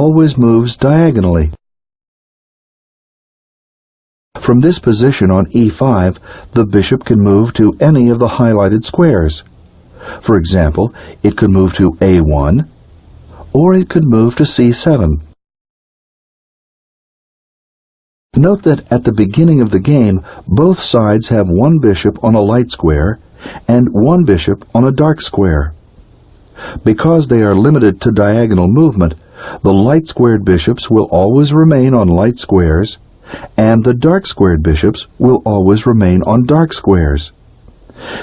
always moves diagonally. From this position on e5, the bishop can move to any of the highlighted squares. For example, it could move to a1, or it could move to c7. Note that at the beginning of the game, both sides have one bishop on a light square and one bishop on a dark square. Because they are limited to diagonal movement, the light-squared bishops will always remain on light squares, and the dark-squared bishops will always remain on dark squares.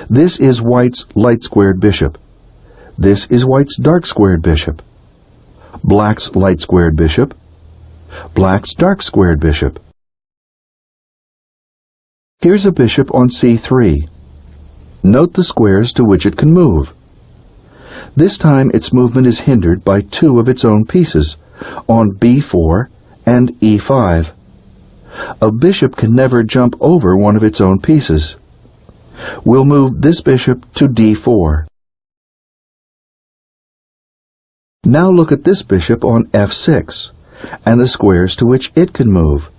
This is white's light-squared bishop. This is white's dark-squared bishop. Black's light-squared bishop. Black's dark-squared bishop. Here's a bishop on c3. Note the squares to which it can move. This time its movement is hindered by two of its own pieces, on b4 and e5. A bishop can never jump over one of its own pieces. We'll move this bishop to d4. Now look at this bishop on f6, and the squares to which it can move.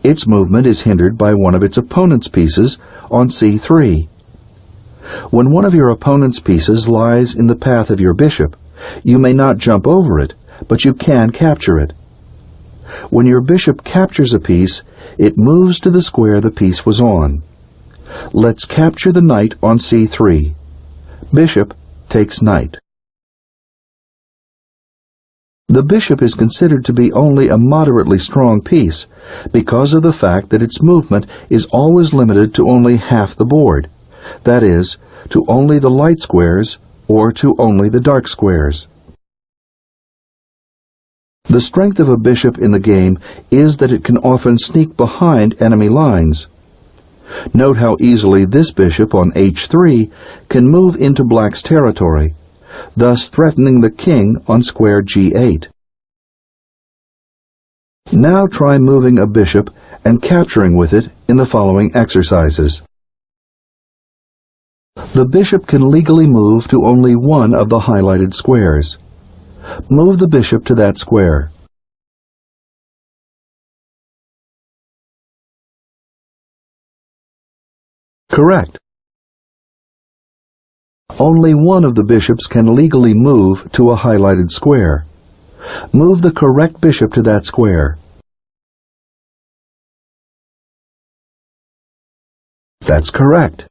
Its movement is hindered by one of its opponent's pieces on c3. When one of your opponent's pieces lies in the path of your bishop, you may not jump over it, but you can capture it. When your bishop captures a piece, it moves to the square the piece was on. Let's capture the knight on c3. Bishop takes knight. The bishop is considered to be only a moderately strong piece because of the fact that its movement is always limited to only half the board. That is, to only the light squares or to only the dark squares. The strength of a bishop in the game is that it can often sneak behind enemy lines. Note how easily this bishop on h3 can move into black's territory, thus threatening the king on square g8. Now try moving a bishop and capturing with it in the following exercises. The bishop can legally move to only one of the highlighted squares. Move the bishop to that square. Correct. Only one of the bishops can legally move to a highlighted square. Move the correct bishop to that square. That's correct.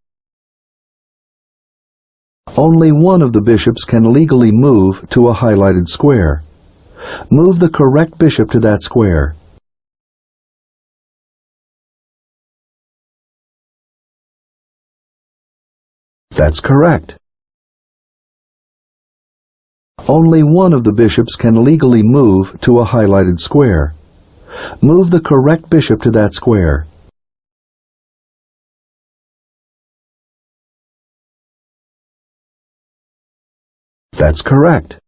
Only one of the bishops can legally move to a highlighted square. Move the correct bishop to that square. That's correct. Only one of the bishops can legally move to a highlighted square. Move the correct bishop to that square. That's correct.